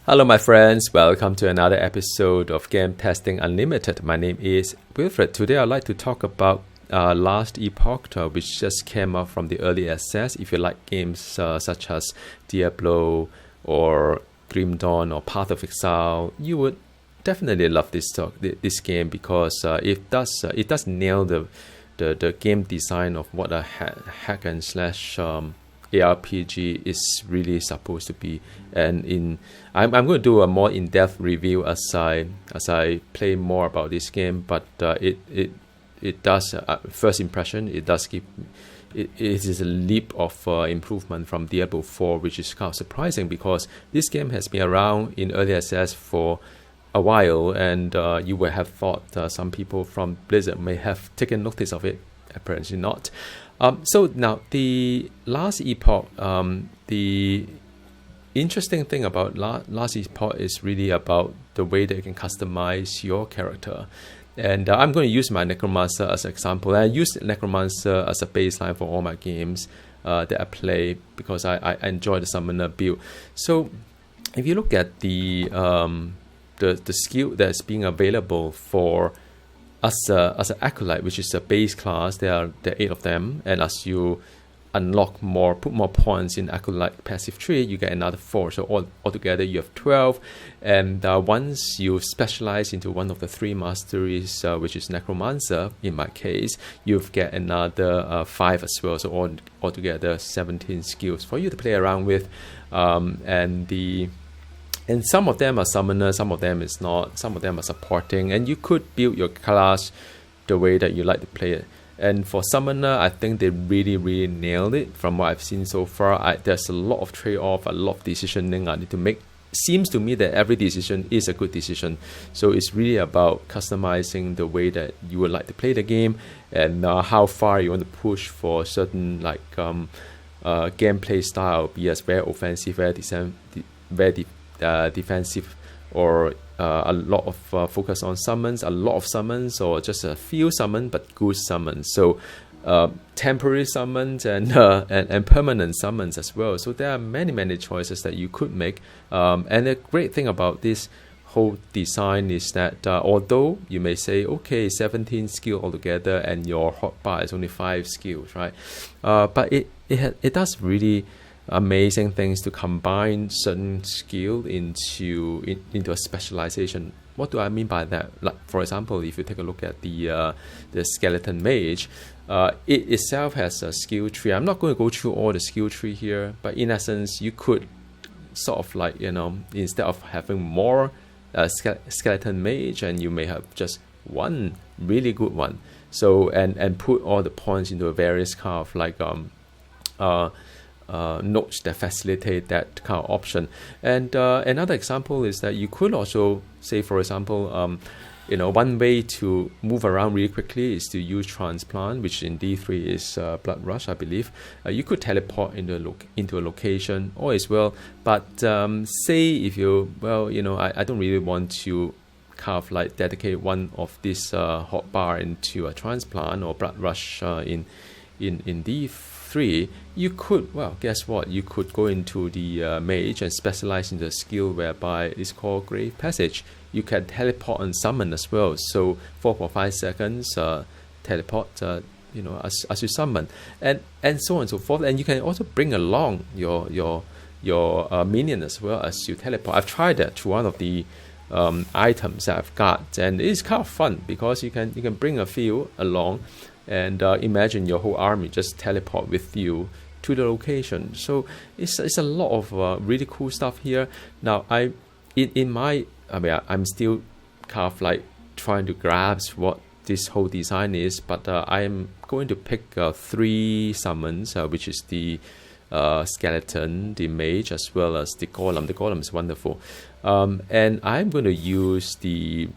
Hello, my friends. Welcome to another episode of Game Testing Unlimited. My name is Wilfred. Today, I'd like to talk about Last Epoch, which just came out from the early access. If you like games such as Diablo or Grim Dawn or Path of Exile, you would definitely love this game because it does nail the game design of what a hack and slash ARPG is really supposed to be. And I'm going to do a more in-depth review as I play more about this game. But it does first impression. It is a leap of improvement from Diablo 4, which is kind of surprising because this game has been around in early access for a while, and you would have thought some people from Blizzard may have taken notice of it. Apparently not. So now the Last Epoch, the interesting thing about Last Epoch is really about the way that you can customize your character. And I'm going to use my necromancer as an example. I use necromancer as a baseline for all my games that I play because I enjoy the summoner build. So if you look at the skill that's being available for as an acolyte, which is a base class, there are 8 of them, and as you unlock put more points in acolyte passive tree, you get another 4. So altogether you have 12. And once you specialize into one of the 3 masteries, which is necromancer in my case, you get another 5 as well. So altogether 17 skills for you to play around with. And some of them are summoners, some of them is not, some of them are supporting, and you could build your class the way that you like to play it. And for summoner, I think they really nailed it from what I've seen so far. There's a lot of trade-off, a lot of decisioning I need to make. Seems to me that every decision is a good decision. So it's really about customizing the way that you would like to play the game and how far you want to push for certain gameplay style, be as very offensive, very defensive, or a lot of focus on summons, a lot of summons, or just a few summons but good summons. So temporary summons and permanent summons as well. So there are many choices that you could make. And the great thing about this whole design is that although you may say, okay, 17 skill altogether and your hotbar is only 5 skills, right? But it does really amazing things to combine certain skill into a specialization. What do I mean by that? Like, for example, if you take a look at the skeleton mage, it itself has a skill tree. I'm not going to go through all the skill tree here, but in essence, you could sort of instead of having more skeleton mage, and you may have just one really good one. So and put all the points into a various kind of nodes that facilitate that kind of option. And another example is that you could also say, for example, one way to move around really quickly is to use transplant, which in D3 is blood rush, I believe. You could teleport into a location or as well. But say if I don't really want to kind of dedicate one of this hotbar into a transplant or blood rush in D3, you could, guess what? You could go into the mage and specialize in the skill whereby it's called Grave Passage. You can teleport and summon as well. So 4.5 seconds teleport, as you summon, and so on and so forth. And you can also bring along your minion as well as you teleport. I've tried that to one of the items that I've got, and it's kind of fun because you can bring a few along. And imagine your whole army just teleport with you to the location. So it's a lot of really cool stuff here. Now I'm still kind of trying to grasp what this whole design is, but I am going to pick 3 summons, which is the skeleton, the mage, as well as the golem. The golem is wonderful, and I'm going to use the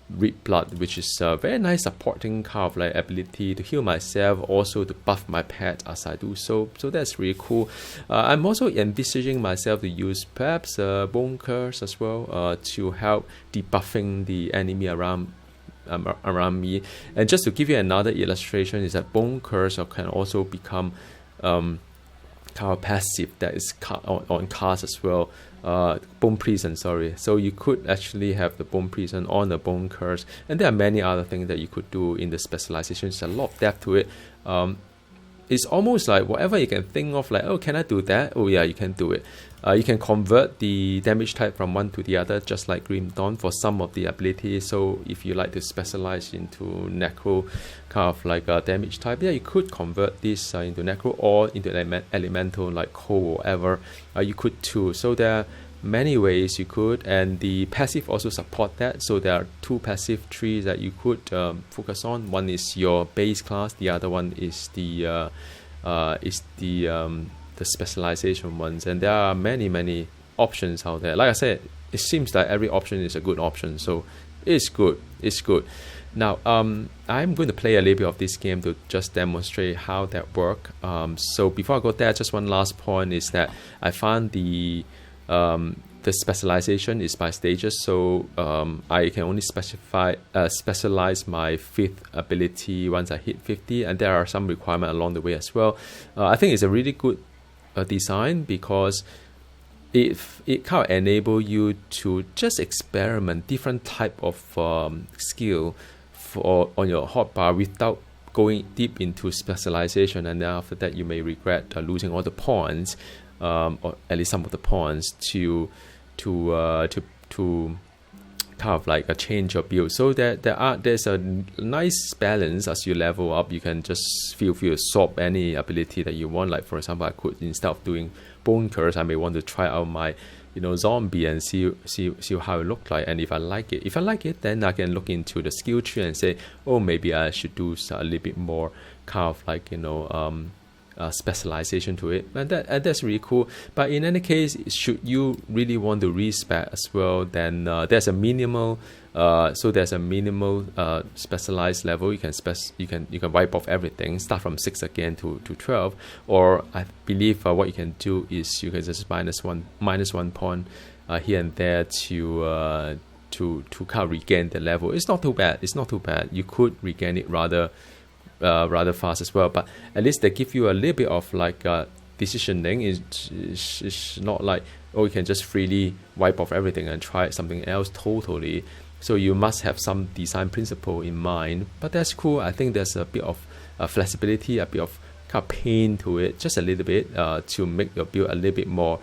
Read Blood, which is a very nice supporting kind of ability to heal myself, also to buff my pet as I do so. So that's really cool. I'm also envisaging myself to use perhaps Bone Curse as well to help debuffing the enemy around me. And just to give you another illustration is that Bone Curse can also become kind of passive that is on cards as well. Bone Prison, sorry. So you could actually have the Bone Prison on the Bone Curse, and there are many other things that you could do in the specialization. There's a lot of depth to it. It's almost like whatever you can think of, like, oh, can I do that? Oh yeah, you can do it. You can convert the damage type from one to the other, just like Grim Dawn for some of the abilities. So if you like to specialize into Necro, kind of like a damage type, yeah, you could convert this into Necro or into Elemental, like Cold or whatever. You could too. So there are many ways you could, and the passive also support that. So there are two passive trees that you could focus on. One is your base class, the other one is the specialization ones, and there are many options out there. Like I said, it seems like every option is a good option, so it's good. Now I'm going to play a little bit of this game to just demonstrate how that works. So before I go there, just one last point is that I found the specialization is by stages, so I can only specialize my 5th ability once I hit 50, and there are some requirements along the way as well. I think it's a really good design because it kind of enable you to just experiment different type of skill on your hotbar without going deep into specialization, and then after that you may regret losing all the points, or at least some of the points to kind of like a change your build. So there's a nice balance. As you level up, you can just feel free to swap any ability that you want. Like for example, I could, instead of doing Bone Curse, I may want to try out my zombie and see how it looks like. And if I like it, then I can look into the skill tree and say, oh, maybe I should do a little bit more kind of like specialization to it, and that's really cool. But in any case, should you really want to respec as well, then there's a minimal specialized level. You can wipe off everything, start from 6 again to 12, or I believe what you can do is you can just minus one point here and there to kind of regain the level. It's not too bad. You could regain it rather fast as well, but at least they give you a little bit of like decisioning. It's not like, oh, you can just freely wipe off everything and try something else totally. So you must have some design principle in mind, but that's cool. I think there's a bit of flexibility, a bit of kind of pain to it, just a little bit to make your build a little bit more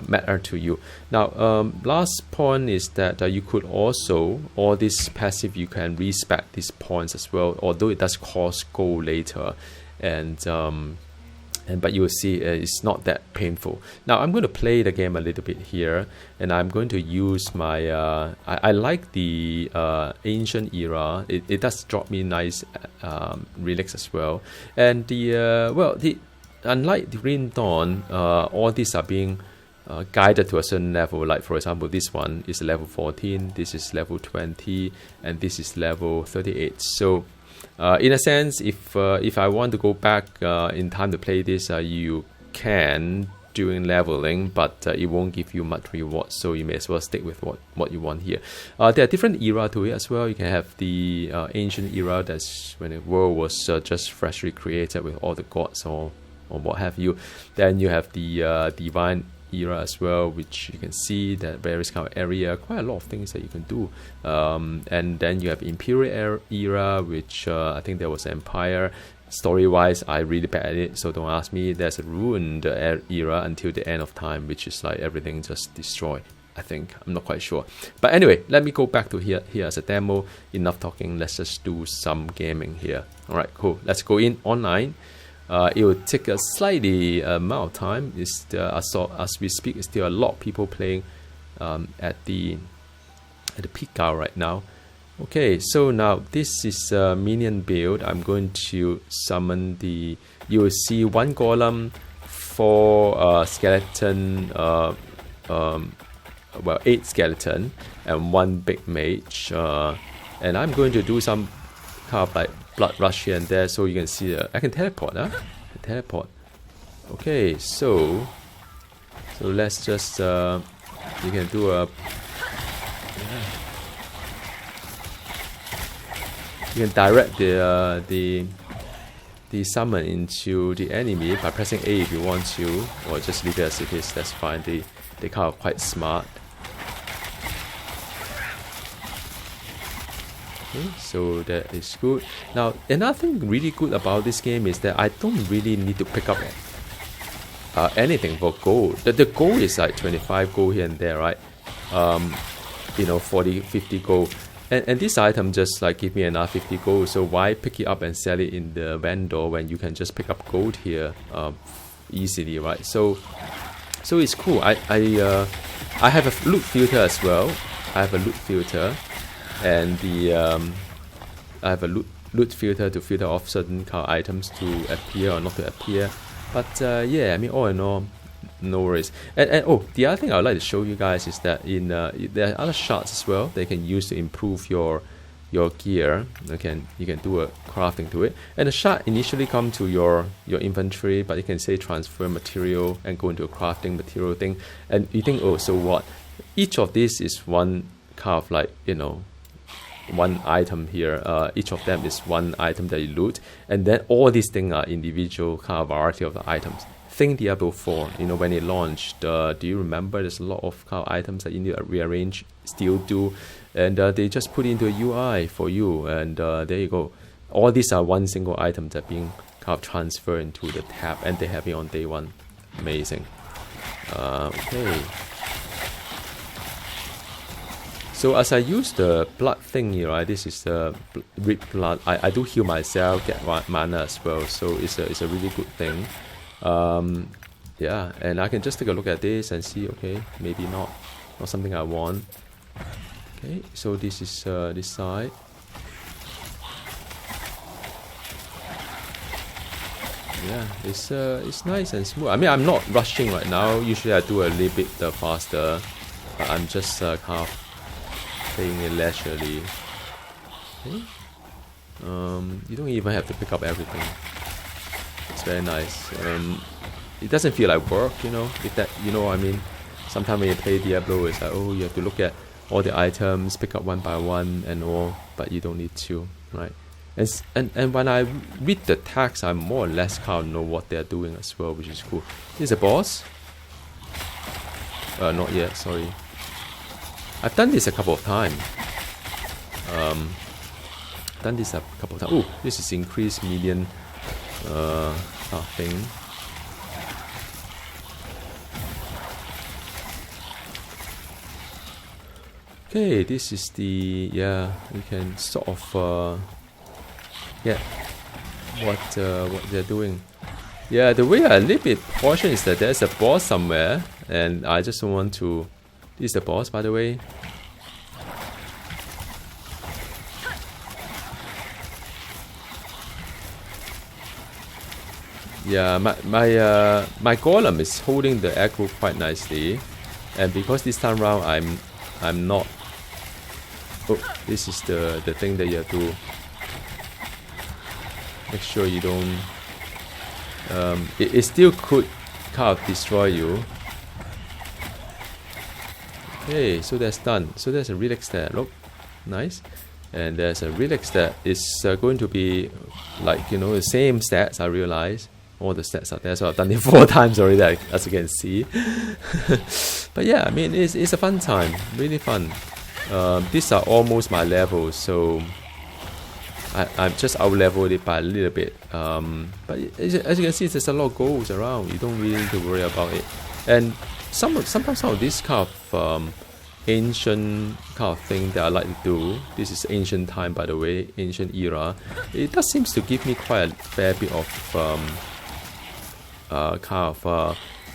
matter to you. Now last point is that you could also, all this passive, you can respec these points as well, although it does cost gold later, but you will see it's not that painful. Now I'm going to play the game a little bit here, and I'm going to use my I like the ancient era. It does drop me nice relics as well, and unlike the Green Dawn, all these are being guided to a certain level. Like for example, this one is level 14, this is level 20, and this is level 38. So in a sense, if I want to go back in time to play this, you can during leveling, but it won't give you much reward, so you may as well stick with what you want here. There are different era to it as well. You can have the ancient era, that's when the world was just freshly created with all the gods or what have you. Then you have the divine era as well, which you can see that various kind of area, quite a lot of things that you can do. And then you have imperial era, which I think there was empire. Story wise, I really bad at it, so don't ask me. There's a ruined era until the end of time, which is like everything just destroyed, I think. I'm not quite sure, but anyway, let me go back to here as a demo. Enough talking, let's just do some gaming here. All right, cool, let's go in online. It will take a slightly amount of time. As we speak, it's still a lot of people playing at the peak hour right now. Okay, so now this is a minion build. I'm going to summon you will see 1 golem, 4 skeleton, 8 skeleton, and 1 big mage. And I'm going to do some kind of like blood rush here and there, so you can see I can teleport. Teleport. Okay, so let's just you can do a you can direct the the summon into the enemy by pressing A if you want to, or just leave it as it is. That's fine. They kind of quite smart. Okay, so that is good. Now, another thing really good about this game is that I don't really need to pick up anything for gold. The gold is like 25 gold here and there, right? 40, 50 gold. And this item just like give me another 50 gold. So why pick it up and sell it in the vendor when you can just pick up gold here easily, right? So it's cool. I have a loot filter as well. I have a loot filter, and I have a loot filter to filter off certain kind of items to appear or not to appear. But yeah, I mean, all in all, no worries. And oh, the other thing I would like to show you guys is that there are other shards as well they can use to improve your gear. You can do a crafting to it. And the shard initially come to your inventory, but you can say transfer material and go into a crafting material thing. And you think, oh, so what? Each of these is one kind of like, one item here. Each of them is one item that you loot, and then all these things are individual kind of variety of the items. Think Diablo 4, when it launched, do you remember there's a lot of kind of items that you need to rearrange, still do, and they just put into a UI for you, and there you go. All these are one single item that being kind of transferred into the tab, and they have it on day one. Amazing. Okay. So as I use the blood thingy, right, this is the red blood. I do heal myself, get mana as well, so it's a really good thing. Yeah, and I can just take a look at this and see, okay, maybe not something I want. Okay, so this is this side. Yeah, it's nice and smooth. I mean, I'm not rushing right now. Usually I do a little bit faster, but I'm just kind of playing it leisurely. Okay. You don't even have to pick up everything. It's very nice. It doesn't feel like work, if that, what I mean. Sometimes when you play Diablo, it's like, oh, you have to look at all the items, pick up one by one and all, but you don't need to, right? And when I read the text, I more or less kind of know what they're doing as well, which is cool. This is a boss? Not yet, sorry. I've done this a couple of times. Oh, this is increased median thing. Okay, this is the, yeah, you can sort of get what they're doing. Yeah, the way I a little bit caution is that there's a boss somewhere, and I just don't want to. This is the boss, by the way. Yeah, my golem is holding the aggro quite nicely, and because this time round I'm not. Oh, this is the thing that you have to make sure you don't. It still could kind of destroy you. Okay, so that's done. So there's a relic stat. Look, nice. And there's a relic stat. It's going to be like the same stats. I realize all the stats are there. So I've done it 4 times already, as you can see. But yeah, I mean it's a fun time, really fun. These are almost my levels, so I've just out-leveled it by a little bit. But as you can see, there's a lot of goals around. You don't really need to worry about it. And sometimes some of this kind of ancient kind of thing that I like to do. This is ancient time, by the way, ancient era. It does seems to give me quite a fair bit of kind of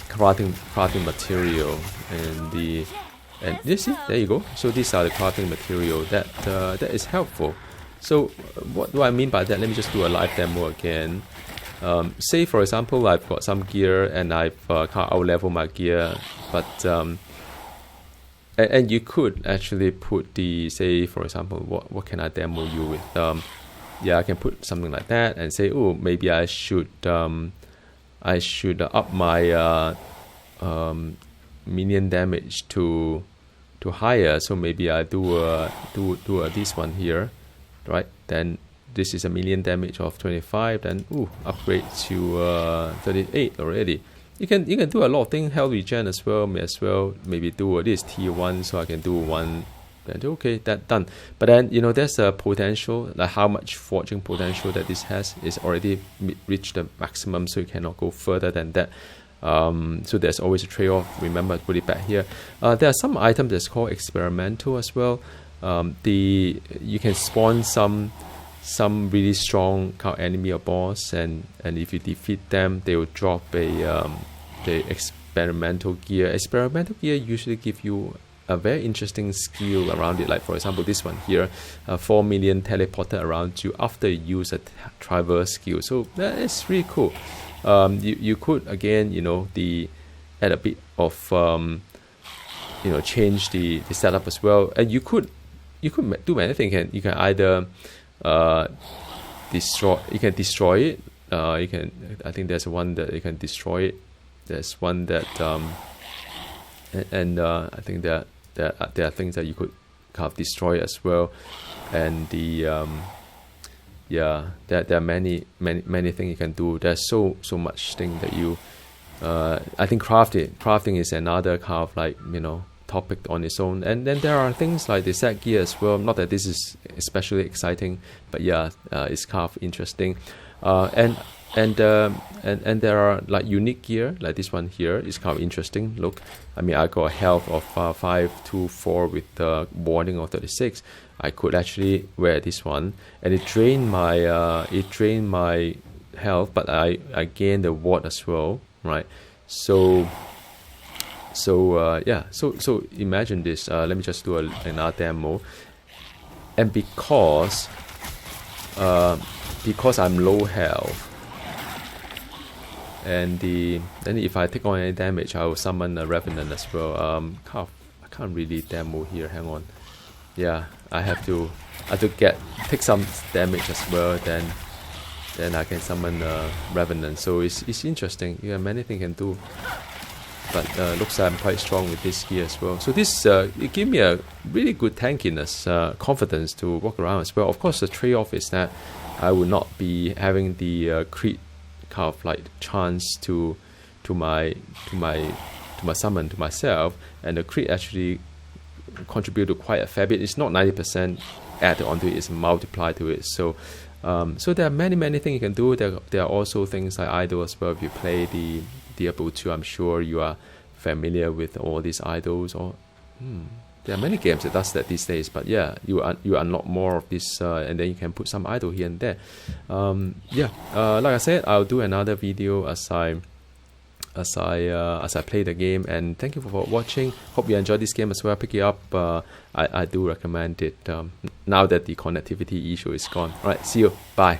crafting material, and you see, there you go. So these are the crafting material that is helpful. So what do I mean by that? Let me just do a live demo again. Say for example, I've got some gear and I've kind of out-level my gear, but and you could actually put the, say for example, what can I demo you with? Yeah, I can put something like that and say, oh, maybe I should up my minion damage to higher. So maybe I do this one here, right? Then this is a million damage of 25, then upgrade to 38 already. You can do a lot of things, health regen as well. May as well maybe do this tier 1, so I can do 1. And okay, that done. But then there's a potential, like how much forging potential that this has is already reached the maximum, so you cannot go further than that. So there's always a trade-off. Remember, put it back here. There are some items that's called experimental as well. You can spawn some really strong enemy or boss, and if you defeat them, they will drop the experimental gear. Experimental gear usually give you a very interesting skill around it, like for example this one here, 4 million teleported around you after you use a traverse skill. So that is really cool. You could again add a bit of change the setup as well, and you could do many things. You can either destroy it. I think there's one that you can destroy it. There's one that I think that there are things that you could kind of destroy as well, and there are many things you can do. There's so much thing that you I think crafting is another kind of like topic on its own. And then there are things like the set gear as well. Not that this is especially exciting, but it's kind of interesting. And there are like unique gear, like this one here is kind of interesting. Look, I mean, I got a health of 524 with the warding of 36. I could actually wear this one, and it drained my health, but I gained the ward as well, right? So imagine this. Let me just do another demo, and because I'm low health. And then if I take on any damage, I will summon a Revenant as well. I can't really demo here. Hang on. Yeah, I have to take some damage as well. Then I can summon a Revenant. So it's interesting. Yeah, many things can do. But looks like I'm quite strong with this gear as well. So this it gave me a really good tankiness, confidence to walk around as well. Of course, the trade-off is that I will not be having the crit kind of like chance to my summon to myself, and the crit actually contribute to quite a fair bit. It's not 90% added onto it; it's multiplied to it. So there are many things you can do. There are also things like idol as well. If you play the Diablo 2, I'm sure you are familiar with all these idols. There are many games that does that these days, but yeah, you unlock more of this, and then you can put some idol here and there. Like I said, I'll do another video as I play the game. And thank you for watching. Hope you enjoyed this game as well. Pick it up. I do recommend it now that the connectivity issue is gone. All right, see you. Bye.